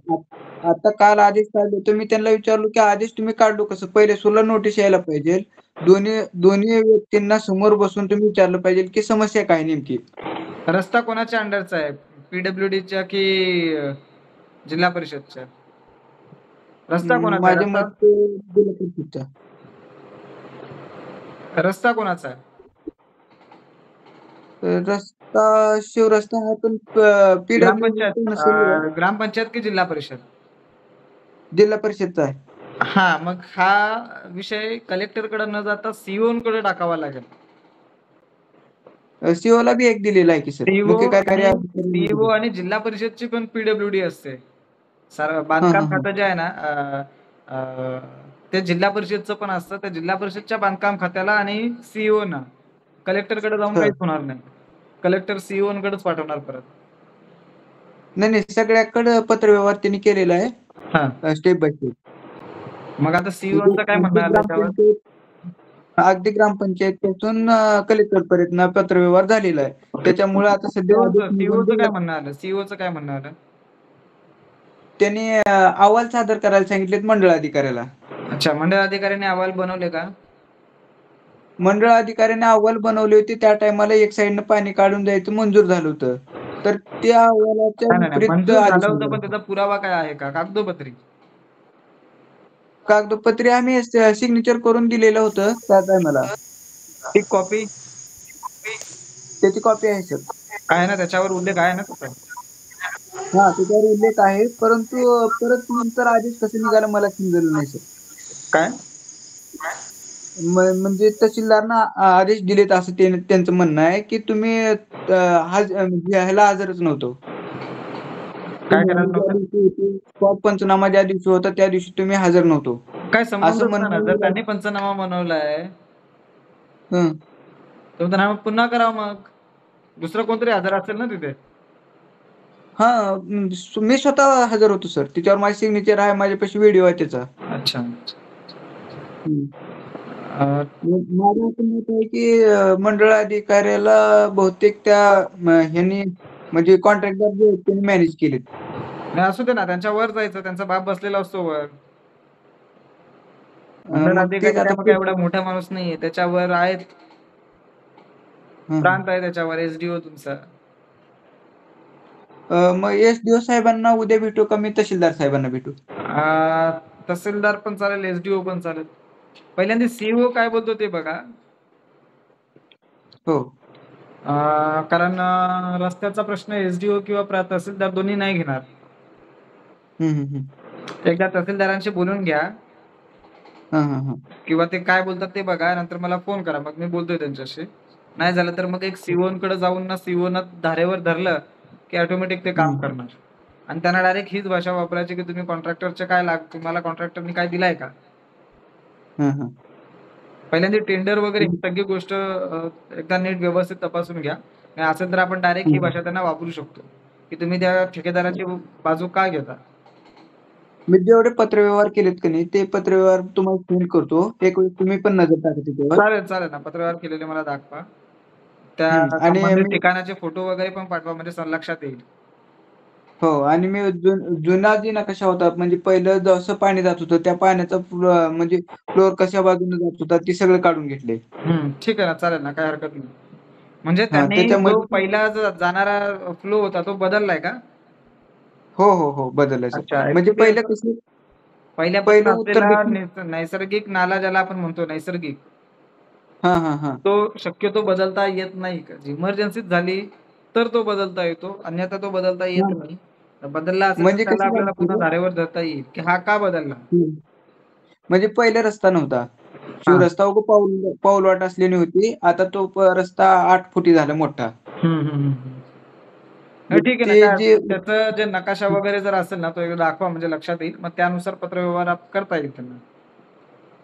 आता काल आदेश काढले तर मी त्यांना विचारलो की आदेश तुम्ही काढलो कसं? पहिले सुला नोटीस यायला पाहिजे. दोन्ही व्यक्तींना समोर बसून तुम्ही विचारलं पाहिजे की समस्या काय नेमकी. रस्ता कोणाच्या अंडरचा आहे, पीडब्ल्यूडीच्या की जिल्हा परिषदच्या? रस्ता कोणाचा आहे? माझ्या मते जिल्हा परिषदचा. रस्ता कोणाचा आहे? रस्ता शिवरस्ता आहे पण पीडब्ल्यूडी नसेल. ग्रामपंचायत की जिल्हा परिषद? जिल्हा परिषदचा आहे. हा, मग हा विषय कलेक्टरकडे न जाता सीओ कडे टाकावा लागेल. सीओला बी एक दिलेला आहे की सर. मुख्य कार्यकारी अधिकारी. सीओ आणि जिल्हा परिषदची पण पीडब्ल्यूडी असते. बांधकाम खातं जे आहे ना, ते जिल्हा परिषदचं पण असतं. त्या जिल्हा परिषदच्या बांधकाम खात्याला आणि सीओना कलेक्टरकडे जाऊन काहीच होणार नाही. कलेक्टर सीओकडेच पाठवणार परत. नाही सगळ्याकडे पत्रव्यवहार त्यांनी केलेला आहे. हा, स्टेप बाय स्टेप. मग आता सीओचं काय म्हणणं आलं त्याच्यावर? अगदी ग्रामपंचायत पासून कलेक्टर पर्यंत पत्रव्यवहार झालेला आहे. त्याच्यामुळे आता सध्या सीओचं काय म्हणणं आलं? सीओचं काय म्हणणं आलं? त्यांनी अहवाल सादर करायला सांगितलेत मंडळ अधिकाऱ्याला. अच्छा, मंडळ अधिकाऱ्याने अहवाल बनवले का? मंडळ अधिकाऱ्याने अहवाल बनवले होते. त्या टायमाला एक साइडनं पाणी काढून द्यायचं मंजूर झालं होतं. तर त्या अहवालाच्या विपरीत मंजूर आदेश झालं होतं, निघाला. पण त्याचा पुरावा काय आहे का? कागदोपत्री? कागदोपत्री आम्ही सिग्नेचर करून दिलेलं होतं त्या टायमाला. एक कॉपी त्याची कॉपी आहे सर. आहे ना, त्याच्यावर उल्लेख आहे ना त्याचा? हा, त्याच्यावर उल्लेख आहे. परंतु परत नंतर आदेश कसं निघाला मला समजलं नाही सर. काय? म्हणजे तहसीलदारनं आदेश दिलेत असं त्यांचं म्हणणं आहे की तुम्ही ह्याला हजरच नव्हतो. काय करायला नव्हतं? स्पॉट पंचनामा ज्या दिवशी होता त्या दिवशी तुम्ही हजर नव्हतो. काय संबंधच असं नाही ना. जर म्हणणं. त्यांनी पंचनामा बनवलाय हं. तर पंचनामा पुन्हा करावा. मग दुसरं कोणतरी हजर असेल ना तिथे. हा, मी स्वतः हजर होतो सर. त्याच्यावर माझी सिग्नेचर आहे, माझ्यापाशी व्हिडिओ आहे त्याचा. अच्छा. माझं असं मत आहे की मंडळ अधिकाऱ्याला बहुतेक त्या ह्यांनी म्हणजे कॉन्ट्रॅक्टर जे आहेत त्यांनी मॅनेज केलेत. नाही, असू दे ना, त्यांच्या वर जायचं. त्यांचा बाप बसलेला असतो वर. मंडळ मग तेच अधिकारी आता काय एवढा मोठा माणूस नाहीये. त्याच्यावर आहेत, प्रांत आहे त्याच्यावर, एसडीओ तुमचा. मग एसडीओ साहेबांना उद्या भेटू का मी तहसीलदार साहेबांना भेटू? तहसीलदार पण चालेल, एसडीओ पण चालेल. पहिल्यांदा सीओ काय बोलतो ते बघा. हो. कारण रस्त्याचा प्रश्न एसडीओ किंवा तहसीलदार दोन्ही नाही घेणार. एकदा तहसीलदारांशी बोलून घ्या. किंवा ते काय बोलतात ते बघा. नंतर मला फोन करा, मग मी बोलतोय त्यांच्याशी. नाही झालं तर मग एक सीओकडे जाऊन ना, सीओनं धारेवर धरलं की ऑटोमॅटिक ते काम करणार. आणि त्यांना डायरेक्ट हीच भाषा वापरायची की तुम्ही कॉन्ट्रॅक्टरचे तुम्हाला कॉन्ट्रॅक्टरनी काय दिलाय का? पहिल्यांदा टेंडर वगैरे ही सगळी गोष्ट एकदा नीट व्यवस्थित तपासून घ्या. नाही असेल तर आपण डायरेक्ट ही भाषा त्यांना वापरू शकतो की तुम्ही त्या ठेकेदाराची बाजू का घेता. मी जेवढे पत्रव्यवहार केलेत की नाही ते पत्रव्यवहार तुम्हाला सेंड करतो. एक वेळेस तुम्ही पण नजर टाका त्याच्यावर. चालेल ना, पत्रव्यवहार केलेले मला दाखवा. त्या आणि संबंधित मी ठिकाणाचे फोटो वगैरे पण पाठवा म्हणजे लक्षात येईल. हो आणि मी जुना जे नकाशा होता म्हणजे पहिलं जसं पाणी जात होतं त्या पाण्याचा म्हणजे फ्लोर कशा बाजूने जात होता ते सगळं काढून घेतले. ठीक आहे ना, चालेल ना, काही हरकत नाही. म्हणजे हां, त्यांनी जो त्याच्यामध्ये पहिला जाणारा फ्लो होता तो बदललाय का? हो, बदललाय सर. अच्छा, म्हणजे ऍक्च्युली पहिलं असं कसं पहिल्यापासून पहिलं उत्तर असलेला दक्षिण नैसर्गिक नाला ज्याला आपण म्हणतो नैसर्गिक, हां. तो शक्यतो बदलता येत नाही. इमर्जन्सीच झाली तर तो बदलता येतो, अन्यथा तो बदलता येत हां, नाही. बदलला असेल तर म्हणजे त्याला कसं आपल्याला पुन्हा झालं धारेवर धरता येईल, की हा का बदलला? हं. म्हणजे पहिला रस्ता नव्हता. तो हां. रस्ता उगा पाऊलवाट असलेली होती. आता तो रस्ता 8 फुटी झाला मोठा. मग ठीक आहे ना, ते काय जे हरकत नाही. त्याचं जे नकाशा वगैरे जर असेल ना, तो एकदा दाखवा म्हणजे लक्षात येईल. मग त्यानुसार पत्रव्यवहार करता येईल त्यांना.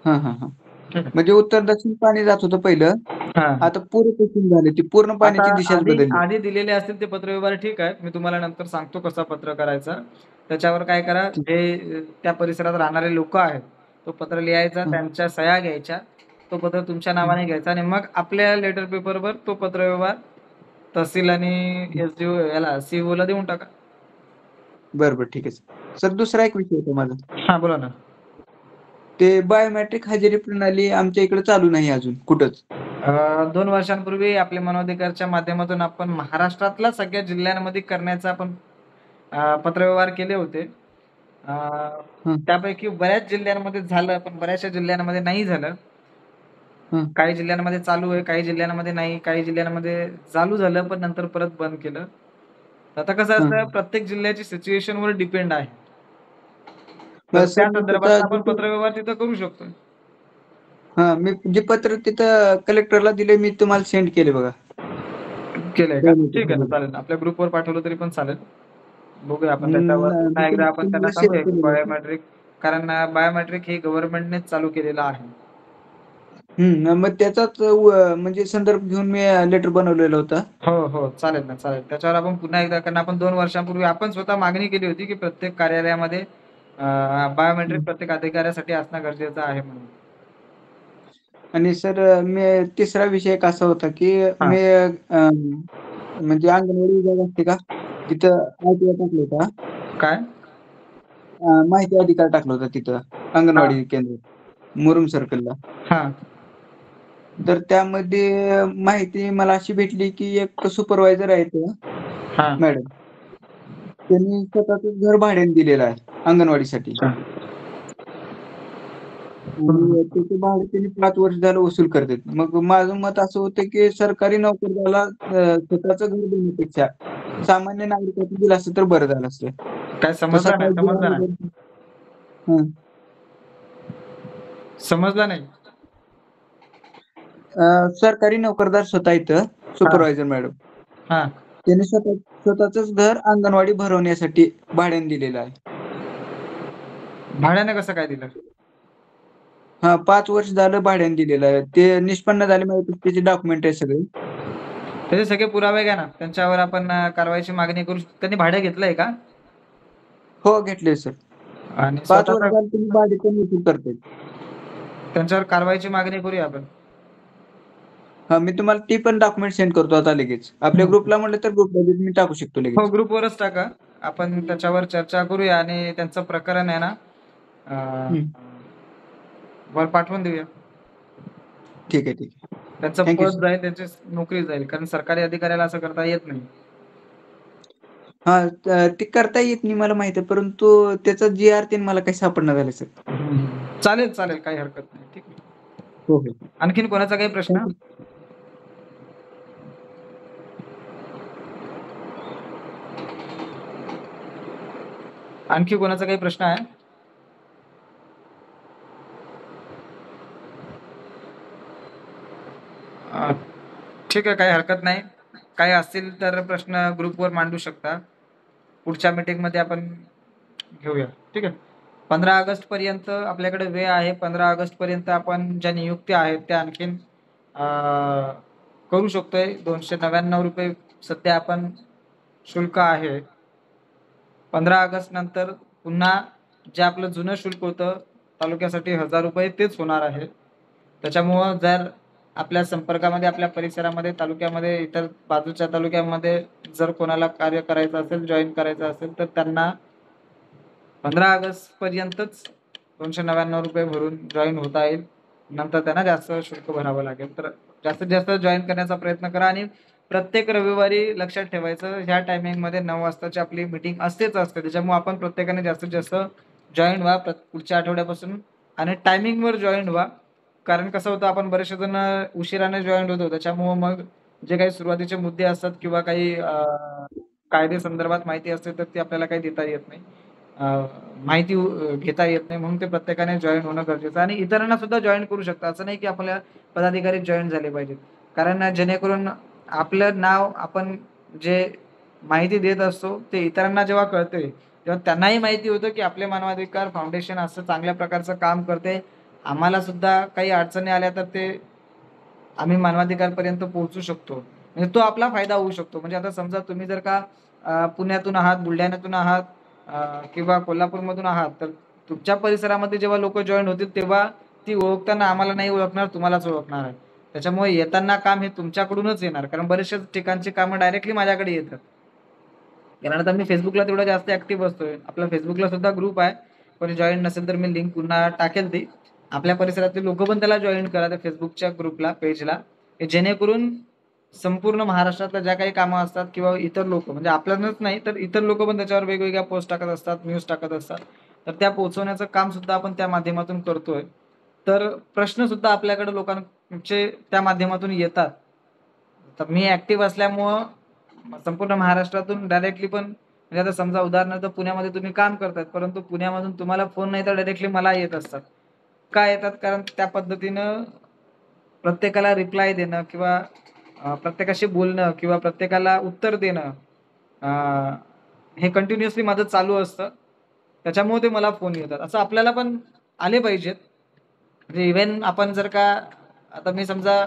हां. ठीक आहे. म्हणजे उत्तर-दक्षिण पाणी जात होतं पहिलं. हां. आता पूर्व पश्चिम झाले. ती पूर्ण आता पाण्याची दिशाच आधी बदलली. आधी दिलेले असतील ते पत्रव्यवहार ठीक आहे. मी तुम्हाला नंतर सांगतो कसा पत्र करायचा. त्याच्यावर काय करा, ठीक. जे त्या परिसरात राहणारे लोकं आहेत, तो पत्र लिहायचा, हं, त्यांच्या सह्या घ्यायच्या. तो पत्र तुमच्या हं, नावाने घ्यायचा आणि मग आपल्या लेटर पेपरवर तो पत्रव्यवहार तहसील आणि हं. एसडीओ याला सीईओला देऊन टाका. बरं, ठीक आहे सर. सर दुसरा एक विषय होता माझा. हां, बोला ना. ते बायोमेट्रिक हजेरी प्रणाली आमच्या इकडे चालू नाही अजून कुठंच. 2 वर्षांपूर्वी आपल्या मनोधिकारच्या माध्यमातून आपण महाराष्ट्रातल्या सगळ्या जिल्ह्यांमध्ये करण्याचा आपण पत्रव्यवहार केले होते. अ, हं, त्यापैकी बऱ्याच जिल्ह्यांमध्ये झालं, पण बऱ्याचशा जिल्ह्यांमध्ये नाही झालं. हं, काही जिल्ह्यांमध्ये चालू आहे, काही जिल्ह्यांमध्ये नाही, काही जिल्ह्यांमध्ये चालू झालं, पण नंतर परत बंद केलं. आता कसं असतं, हं. प्रत्येक जिल्ह्याची सिच्युएशनवर डिपेंड आहे. तर मग त्या सर मी संदर्भातला तिथं आपण पत्रव्यवहार तिथं करू शकतो. मी जे पत्र तिथं कलेक्टरला दिले मी तुम्हाला सेंड केले बघा. केलंय का? बायोमेट्रिक ठीक आहे ना, हजेरी. चालेल. आपल्या ग्रुपवर पाठवलं तरी पण चालेल. बघूया आपण त्याच्यावर मी पुन्हा एकदा आपण त्यांना तुम्हाला शेअर सांगूया, की केलेलं आहे. बायोमेट्रिक कारण बायोमेट्रिक हे गव्हर्नमेंटनेच चालू केलेलं आहे. मग त्याचाच म्हणजे संदर्भ घेऊन मी लेटर बनवलेलं होतं. हो, चालेल ना, चालेल. त्याच्यावर आपण पुन्हा एकदा कारण आपण 2 वर्षांपूर्वी आपण स्वतः मागणी केली होती, की प्रत्येक कार्यालयामध्ये बायोमेट्रिक हं. प्रत्येक अधिकाऱ्यासाठी असणं गरजेचं आहे म्हणून. आणि सर मी तिसरा विषय एक असा होता, की हां. मी म्हणजे अंगणवाडी विभाग असते का? तिथं आर-टी-ओ टाकला होता. काय? माहिती अधिकार टाकला होता तिथं हां, अंगणवाडी केंद्रात, मुरुम सर्कलला. हां, तर त्यामध्ये माहिती मला अशी भेटली, की एक सुपरवायझर आहेत हां. मॅडम. त्यांनी स्वतःचंच घर भाड्याने दिलेलं आहे अंगणवाडीसाठी. अच्छा. हं. आणि त्याचे भाडे त्यांनी 5 वर्ष झालं वसूल करतात. मग माझं मत असं होतं, की सरकारी नोकरदाराला स्वतःचं घर देण्यापेक्षा सामान्य नागरिकाचं दिलं असतं तर बरं झालं असतं. काय तसा समजलं नाही, काय समजलं नाही. हं. समजलं नाही. सरकारी नोकरदार स्वतः इथं हां, सुपरवायझर मॅडम. हां. त्यांनी स्वतःचंच घर अंगणवाडी भरवण्यासाठी भाड्याने दिलेलं आहे. भाड्याने कसं काय दिलं? 5 वर्ष झालं भाड्याने दिलेलं आहे. ते निष्पन्न झाले माझ्याकडे त्याचे डॉक्युमेंट आहे सगळे. त्याचे सगळे पुरावे घ्या ना. त्यांच्यावर आपण कारवाईची मागणी करू त्यांनी भाडं घेतलंय का? हो, घेतले सर. आणि 5 वर्ष स्वतःचं झाले तुम्ही भाडे पण वसूल करतायत. त्यांच्यावर कारवाईची मागणी करूया आपण. मी तुम्हाला ती पण डॉक्युमेंट सेंड करतो आता लगेच. आपल्या हं. ग्रुपला म्हटलं तर ग्रुपला मी टाकू शकतो हो, लगेच. ग्रुपवरच टाका. आपण त्याच्यावर चर्चा करूया आणि त्यांचं प्रकरण आहे ना अ, हं. वर पाठवून देऊया. ठीक आहे. त्यांचं थँक यू पद सर. जाईल, त्यांची नोकरी जाईल. कारण सरकारी अधिकाऱ्याला असं करता येत नाही. ते करता येत नाही मला माहिती आहे. परंतु त्याचा जी-आर तेन मला काही सापडना झालंय सर. चालेल. काही हरकत नाही. ठीक आहे. हो. आणखीन कोणाचा काही थँक प्रश्न? यू. आणखी कोणाचा काही प्रश्न आहे? अ, ठीक आहे, काही हरकत नाही. काही असतील तर प्रश्न ग्रुपवर मांडू शकता. पुढच्या मीटिंगमध्ये आपण घेऊया. ठीक आहे. 15 ऑगस्ट पर्यंत आपल्याकडे वेळ आहे. 15 ऑगस्ट पर्यंत आपण ज्या नियुक्त्या आहेत त्या आणखीन अ, करू शकतोय. ₹299 सध्या आपण शुल्क आहे. 15 ऑगस्ट नंतर पुन्हा जे आपलं जुनं शुल्क होतं तालुक्यासाठी ₹1000 तेच होणार आहे. त्याच्यामुळं जर आपल्या संपर्कामध्ये, आपल्या परिसरामध्ये, तालुक्यामध्ये, इतर बाजूच्या तालुक्यामध्ये जर कोणाला कार्य करायचं असेल, जॉइन करायचं असेल, तर त्यांना 15 ऑगस्ट पर्यंतच ₹299 भरून जॉइन होता येईल. नंतर त्यांना जास्त शुल्क भरावं लागेल. तर जास्तीत जास्त जॉइन करण्याचा प्रयत्न करा आणि प्रत्येक रविवारी लक्षात ठेवायचं, ह्या टायमिंगमध्ये 9 वाजताची आपली मीटिंग असतेच असते. त्याच्यामुळे आपण प्रत्येकाने जास्तीत जास्त जॉइन व्हा पुढच्या आठवड्यापासून आणि टायमिंगवर जॉइन व्हा. कारण कसं होतं, आपण बरेचसे जण उशिराने जॉइन होतो. त्याच्यामुळं मग जे काही सुरुवातीचे मुद्दे असतात किंवा काही कायदेसंदर्भात माहिती असते, तर ती आपल्याला काही देता येत नाही. माहिती घेता येत नाही. म्हणून ते प्रत्येकाने जॉइन होणं गरजेचं आहे आणि इतरांना सुद्धा जॉइन करू शकता. असं नाही की आपल्या पदाधिकारी जॉइन झाले पाहिजेत. कारण जेणेकरून आपलं नाव आपण जे माहिती देत असतो, ते इतरांना जेव्हा कळते, तेव्हा त्यांनाही माहिती होतं की आपले मानवाधिकार फाउंडेशन असं चांगल्या प्रकारचं काम करते. आम्हाला सुद्धा काही अडचणी आल्या तर ते आम्ही मानवाधिकारपर्यंत पोहोचू शकतो. म्हणजे तो आपला फायदा होऊ शकतो. म्हणजे आता समजा तुम्ही जर का पुण्यातून आहात, बुलढाण्यातून आहात किंवा कोल्हापूरमधून आहात, तर तुमच्या परिसरामध्ये जेव्हा लोकं जॉइन होतील, तेव्हा ती ओळखताना आम्हाला नाही ओळखणार, तुम्हालाच ओळखणार आहे. त्याच्यामुळे येताना काम हे तुमच्याकडूनच येणार. कारण बरेचशा ठिकाणची कामं डायरेक्टली माझ्याकडे येतात. कारण आता मी Facebookला तेवढा जास्त ॲक्टिव्ह असतोय. आपला Facebookला सुद्धा ग्रुप आहे. कोणी जॉइन नसेल तर मी लिंक पुन्हा टाकेल ती. आपल्या परिसरातले लोकं पण त्याला जॉइन करा त्या Facebookच्या ग्रुपला, पेजला. जेणेकरून संपूर्ण महाराष्ट्रातल्या ज्या काही कामं असतात किंवा इतर लोकं म्हणजे आपल्यालाच नाही, तर इतर लोकं पण त्याच्यावर वेगवेगळ्या पोस्ट टाकत असतात, न्यूज टाकत असतात. तर त्या पोहोचवण्याचं काम सुद्धा आपण त्या माध्यमातून करतोय. तर प्रश्न सुद्धा आपल्याकडे लोकांचे त्या माध्यमातून येतात. तर मी ॲक्टिव्ह असल्यामुळं संपूर्ण महाराष्ट्रातून डायरेक्टली पण म्हणजे आता समजा उदाहरणार्थ पुण्यामध्ये तुम्ही काम करताय, परंतु पुण्यामधून तुम्हाला फोन नाही तर डायरेक्टली मला येत असतात. का येतात? कारण त्या पद्धतीनं प्रत्येकाला रिप्लाय देणं किंवा प्रत्येकाशी बोलणं किंवा प्रत्येकाला उत्तर देणं अ, हे कंटिन्युअसली माझं चालू असतं. त्याच्यामुळे ते मला फोन येतात. असं आपल्याला पण आले पाहिजेत. म्हणजे इव्हन आपण जर का आता मी समजा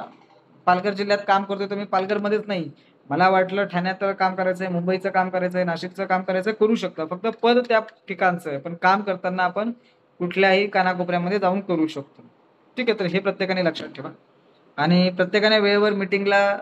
पालघर जिल्ह्यात काम करतोय, तर मी पालघरमध्येच नाही. मला वाटलं ठाण्यात काम करायचंय, मुंबईचं काम करायचंय, नाशिकचं काम करायचंय, करू शकतो. फक्त पद त्या ठिकाणचं आहे. पण काम करताना आपण कुठल्याही कानाकोपऱ्यामध्ये जाऊन करू शकतो. ठीक आहे, तर हे प्रत्येकाने लक्षात ठेवा आणि प्रत्येकाने वेळेवर मीटिंगला